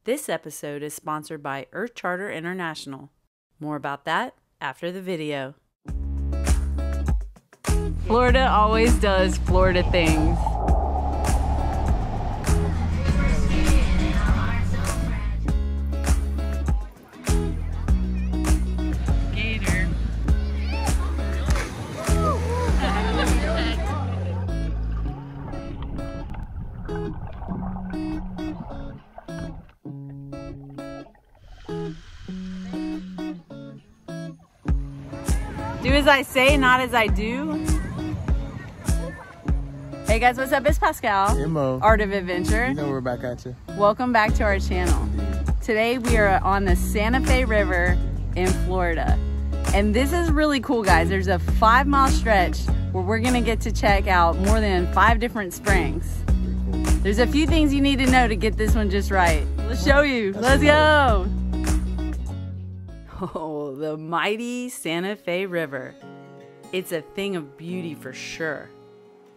This episode is sponsored by Earth Charter International. More about that after the video. Florida always does Florida things. Gator. Do as I say, not as I do. Hey guys, what's up? It's Pascal. Hey Mo. Art of Adventure. You know we're back at you. Welcome back to our channel. Today we are on the Santa Fe River in Florida. And this is really cool, guys. There's a 5-mile stretch where we're gonna get to check out more than 5 different springs. There's a few things you need to know to get this one just right. Let's show you. Let's go. Oh, the mighty Santa Fe River. It's a thing of beauty for sure.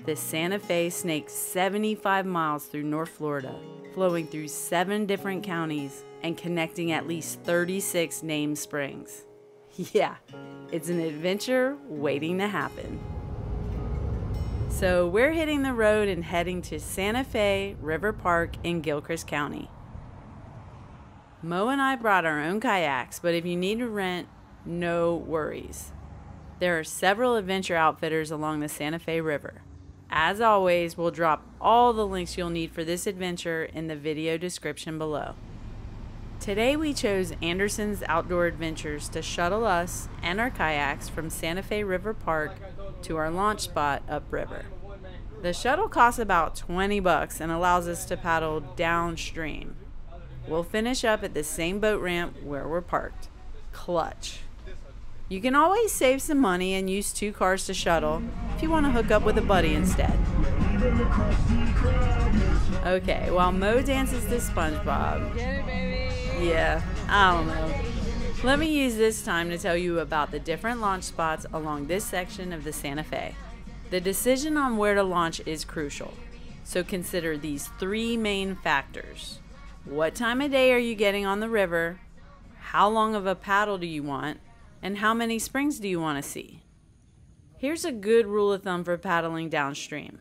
The Santa Fe snakes 75 miles through North Florida, flowing through 7 different counties and connecting at least 36 named springs. Yeah, it's an adventure waiting to happen. So we're hitting the road and heading to Santa Fe River Park in Gilchrist County. Mo and I brought our own kayaks, but if you need to rent, no worries. There are several adventure outfitters along the Santa Fe River. As always, we'll drop all the links you'll need for this adventure in the video description below. Today we chose Anderson's Outdoor Adventures to shuttle us and our kayaks from Santa Fe River Park to our launch spot upriver. The shuttle costs about $20 and allows us to paddle downstream. We'll finish up at the same boat ramp where we're parked. Clutch. You can always save some money and use 2 cars to shuttle if you want to hook up with a buddy instead. Okay, while Mo dances to SpongeBob. Get it, baby. Yeah, I don't know. Let me use this time to tell you about the different launch spots along this section of the Santa Fe. The decision on where to launch is crucial, so consider these 3 main factors. What time of day are you getting on the river? How long of a paddle do you want? And how many springs do you want to see? Here's a good rule of thumb for paddling downstream.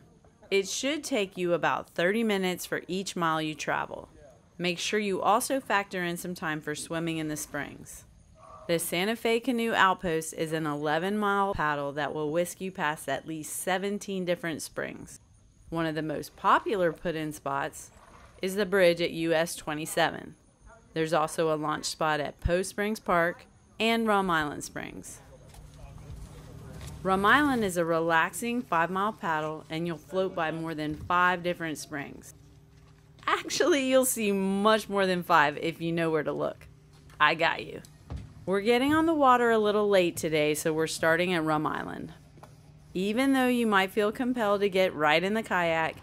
It should take you about 30 minutes for each mile you travel. Make sure you also factor in some time for swimming in the springs. The Santa Fe Canoe Outpost is an 11-mile paddle that will whisk you past at least 17 different springs. One of the most popular put-in spots is the bridge at US 27. There's also a launch spot at Post Springs Park and Rum Island Springs. Rum Island is a relaxing 5-mile paddle and you'll float by more than 5 different springs. Actually, you'll see much more than 5 if you know where to look. I got you. We're getting on the water a little late today, so we're starting at Rum Island. Even though you might feel compelled to get right in the kayak,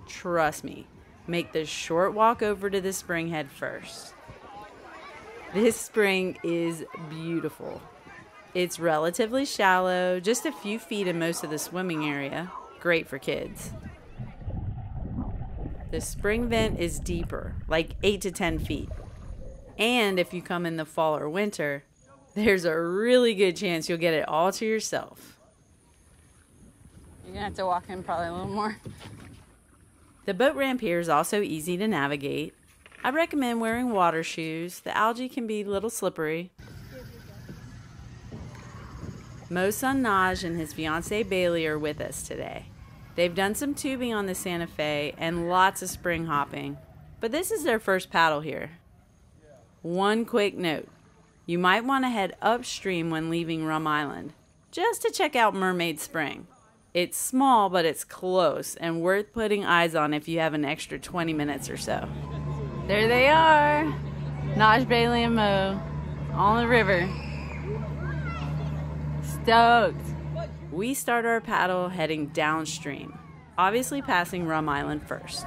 trust me, make the short walk over to the spring head first. This spring is beautiful. It's relatively shallow, just a few feet in most of the swimming area. Great for kids. The spring vent is deeper, like 8 to 10 feet. And if you come in the fall or winter, there's a really good chance you'll get it all to yourself. You're gonna have to walk in probably a little more. The boat ramp here is also easy to navigate. I recommend wearing water shoes. The algae can be a little slippery. Mo's son Naj and his fiancée Bailey are with us today. They've done some tubing on the Santa Fe and lots of spring hopping, but this is their first paddle here. One quick note, you might want to head upstream when leaving Rum Island, just to check out Mermaid Spring. It's small, but it's close and worth putting eyes on if you have an extra 20 minutes or so. There they are. Naj, Bailey, and Mo on the river. Stoked. We start our paddle heading downstream, obviously passing Rum Island first.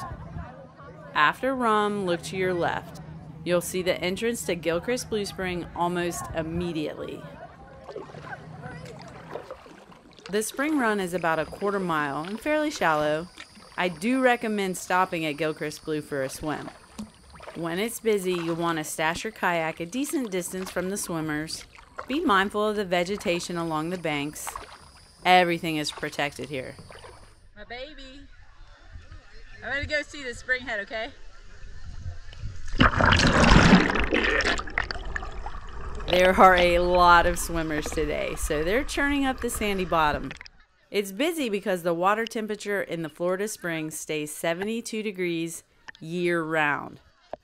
After Rum, look to your left. You'll see the entrance to Gilchrist Blue Spring almost immediately. The spring run is about a quarter mile and fairly shallow. I do recommend stopping at Gilchrist Blue for a swim. When it's busy, you'll want to stash your kayak a decent distance from the swimmers. Be mindful of the vegetation along the banks. Everything is protected here. My baby. I'm gonna go see the spring head, okay? There are a lot of swimmers today, so they're churning up the sandy bottom. It's busy because the water temperature in the Florida Springs stays 72 degrees year-round.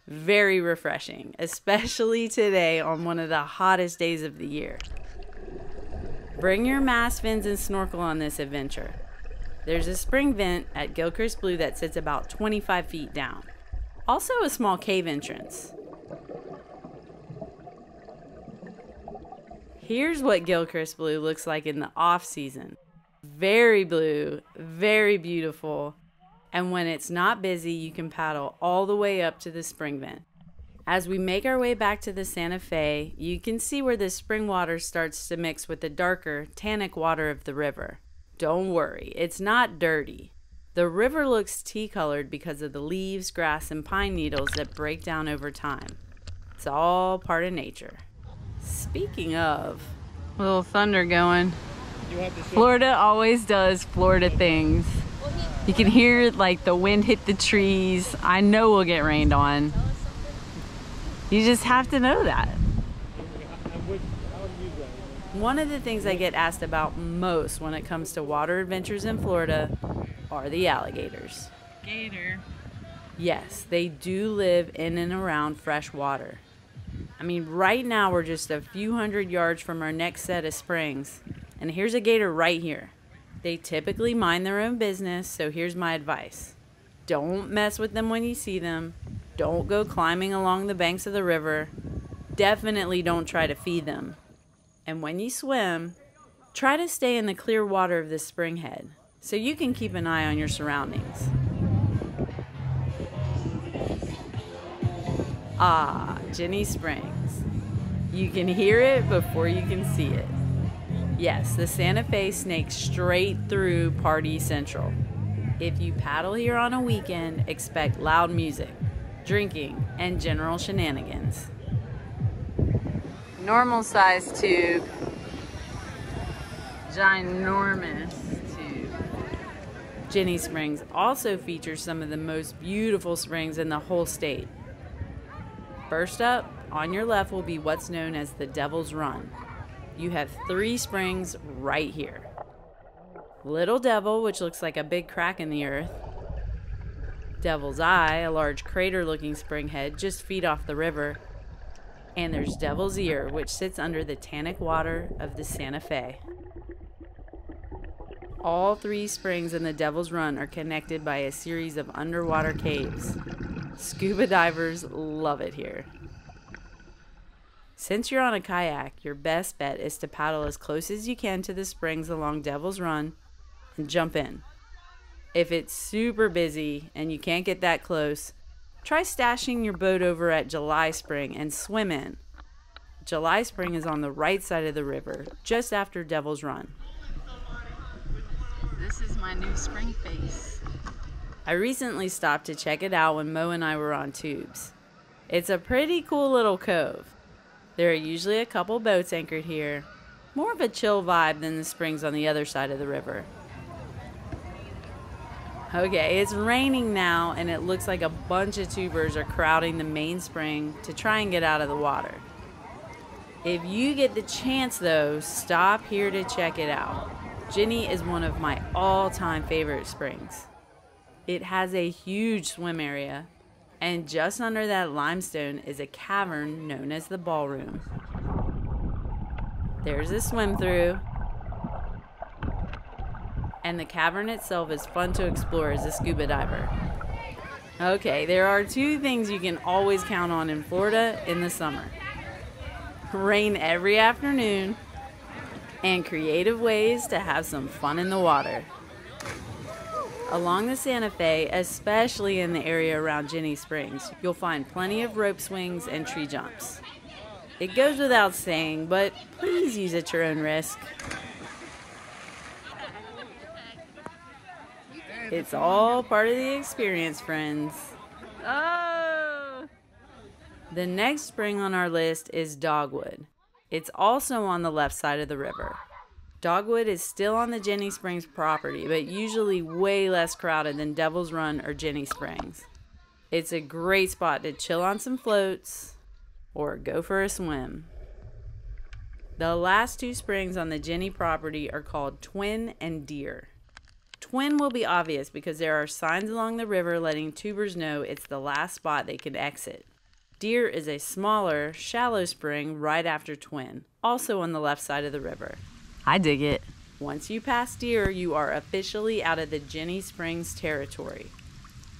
Very refreshing, especially today on one of the hottest days of the year. Bring your mast fins and snorkel on this adventure. There's a spring vent at Gilchrist Blue that sits about 25 feet down. Also a small cave entrance. Here's what Gilchrist Blue looks like in the off-season. Very blue, very beautiful, and when it's not busy, you can paddle all the way up to the spring vent. As we make our way back to the Santa Fe, you can see where the spring water starts to mix with the darker, tannic water of the river. Don't worry, it's not dirty. The river looks tea-colored because of the leaves, grass, and pine needles that break down over time. It's all part of nature. Speaking of, A little thunder going. Florida always does Florida things. You can hear like the wind hit the trees. I know we'll get rained on. You just have to know that. one of the things I get asked about most when it comes to water adventures in Florida are the alligators. Gator. Yes, they do live in and around fresh water. I mean, right now we're just a few hundred yards from our next set of springs, and here's a gator right here. They typically mind their own business, so here's my advice. Don't mess with them when you see them. Don't go climbing along the banks of the river. Definitely don't try to feed them. And when you swim, try to stay in the clear water of the spring head so you can keep an eye on your surroundings. Ah, Ginnie Springs. You can hear it before you can see it. Yes, the Santa Fe snakes straight through Party Central. If you paddle here on a weekend, expect loud music, drinking, and general shenanigans. Normal size tube. Ginormous tube. Ginnie Springs also features some of the most beautiful springs in the whole state. First up, on your left will be what's known as the Devil's Run. You have 3 springs right here. Little Devil, which looks like a big crack in the earth. Devil's Eye, a large crater-looking spring head just feet off the river. And there's Devil's Ear, which sits under the tannic water of the Santa Fe. All 3 springs in the Devil's Run are connected by a series of underwater caves. Scuba divers love it here. Since you're on a kayak, your best bet is to paddle as close as you can to the springs along Devil's Run and jump in. If it's super busy and you can't get that close, try stashing your boat over at July Spring and swim in. July Spring is on the right side of the river, just after Devil's Run. This is my new spring face. I recently stopped to check it out when Mo and I were on tubes. It's a pretty cool little cove. There are usually a couple boats anchored here. More of a chill vibe than the springs on the other side of the river. Okay, it's raining now and it looks like a bunch of tubers are crowding the main spring to try and get out of the water. If you get the chance though, stop here to check it out. Ginnie is one of my all-time favorite springs. It has a huge swim area, and just under that limestone is a cavern known as the Ballroom. There's a swim through, and the cavern itself is fun to explore as a scuba diver. Okay, there are 2 things you can always count on in Florida in the summer. Rain every afternoon, and creative ways to have some fun in the water. Along the Santa Fe, especially in the area around Ginnie Springs, you'll find plenty of rope swings and tree jumps. It goes without saying, but please use at your own risk. It's all part of the experience, friends. Oh! The next spring on our list is Dogwood. It's also on the left side of the river. Dogwood is still on the Jenny Springs property, but usually way less crowded than Devil's Run or Jenny Springs. It's a great spot to chill on some floats or go for a swim. The last two springs on the Jenny property are called Twin and Deer. Twin will be obvious because there are signs along the river letting tubers know it's the last spot they can exit. Deer is a smaller, shallow spring right after Twin, also on the left side of the river. I dig it. Once you pass Deer, you are officially out of the Jenny Springs territory.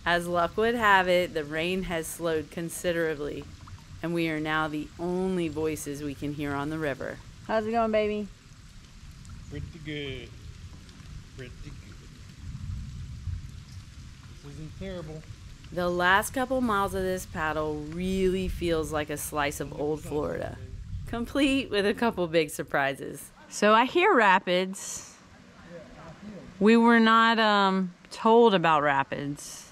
As luck would have it, the rain has slowed considerably, and we are now the only voices we can hear on the river. How's it going, baby? Pretty good. Pretty good. This isn't terrible. The last couple miles of this paddle really feels like a slice of old Florida, complete with a couple big surprises. So I hear rapids. We were not told about rapids.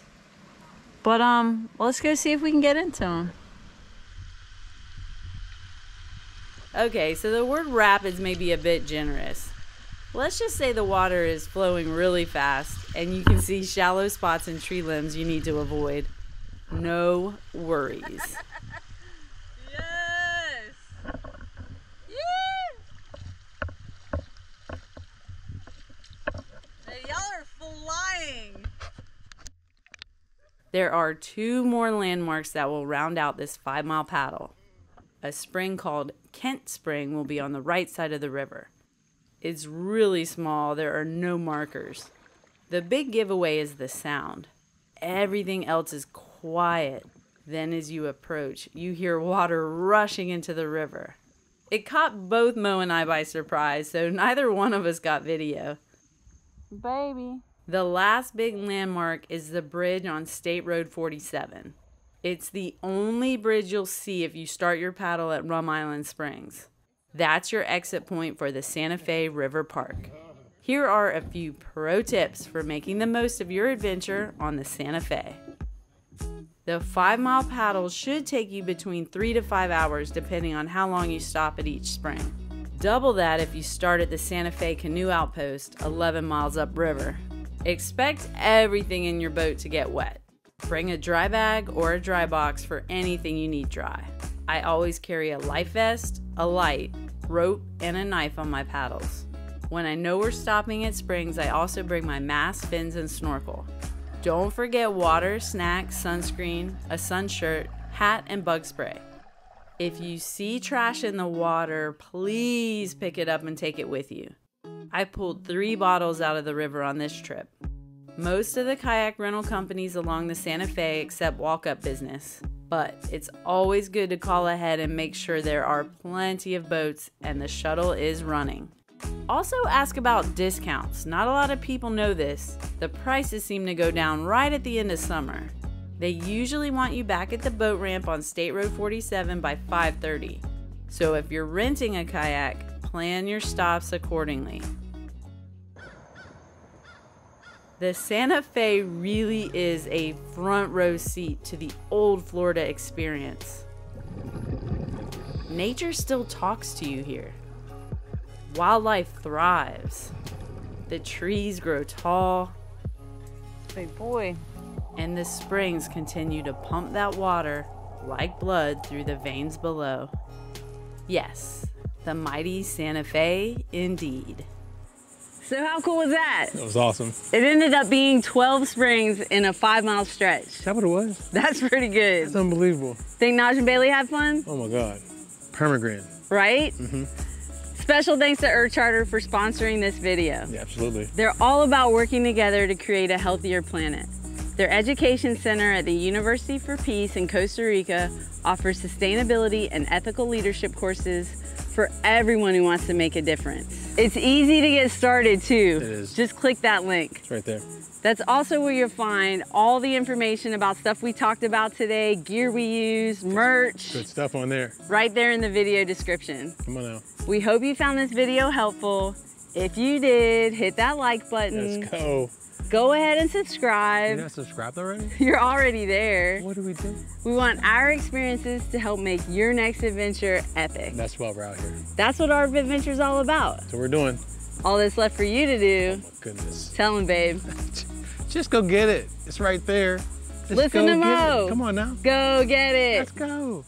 But let's go see if we can get into them. Okay, so the word rapids may be a bit generous. Let's just say the water is flowing really fast and you can see shallow spots and tree limbs you need to avoid. No worries. Yes! Hey, y'all are flying! There are two more landmarks that will round out this 5-mile paddle. A spring called Kent Spring will be on the right side of the river. It's really small, there are no markers. The big giveaway is the sound. Everything else is quiet. Then as you approach, you hear water rushing into the river. It caught both Mo and I by surprise, so neither one of us got video. Baby. The last big landmark is the bridge on State Road 47. It's the only bridge you'll see if you start your paddle at Rum Island Springs. That's your exit point for the Santa Fe River Park. Here are a few pro tips for making the most of your adventure on the Santa Fe. The 5-mile paddle should take you between 3 to 5 hours depending on how long you stop at each spring. Double that if you start at the Santa Fe Canoe Outpost 11 miles upriver. Expect everything in your boat to get wet. Bring a dry bag or a dry box for anything you need dry. I always carry a life vest, a light, rope, and a knife on my paddles. When I know we're stopping at springs, I also bring my mask, fins, and snorkel. Don't forget water, snacks, sunscreen, a sun shirt, hat, and bug spray. If you see trash in the water, please pick it up and take it with you. I pulled 3 bottles out of the river on this trip. Most of the kayak rental companies along the Santa Fe accept walk-up business, but it's always good to call ahead and make sure there are plenty of boats and the shuttle is running. Also ask about discounts. Not a lot of people know this. The prices seem to go down right at the end of summer. They usually want you back at the boat ramp on State Road 47 by 5:30. So if you're renting a kayak, plan your stops accordingly. The Santa Fe really is a front row seat to the old Florida experience. Nature still talks to you here. Wildlife thrives. The trees grow tall. Big boy. And the springs continue to pump that water like blood through the veins below. Yes, the mighty Santa Fe indeed. So how cool was that? That was awesome. It ended up being 12 springs in a 5-mile stretch. Is that what it was? That's pretty good. That's unbelievable. Think Naj and Bailey had fun? Oh my God. Permagran. Right? Mm-hmm. Special thanks to Earth Charter for sponsoring this video. Yeah, absolutely. They're all about working together to create a healthier planet. Their education center at the University for Peace in Costa Rica offers sustainability and ethical leadership courses for everyone who wants to make a difference. It's easy to get started too. It is. Just click that link. It's right there. That's also where you'll find all the information about stuff we talked about today, gear we use, merch. Good stuff on there. Right there in the video description. Come on now. We hope you found this video helpful. If you did, hit that like button. Let's go. Go ahead and You're subscribe. not subscribed already? You're already there. What do we do? We want our experiences to help make your next adventure epic. That's why we're out here. That's what our adventure is all about. So we're doing. All that's left for you to do, Goodness. tell them, babe. Just go get it. It's right there. Just Listen go to get it. Mo. Come on now. Go get it. Let's go.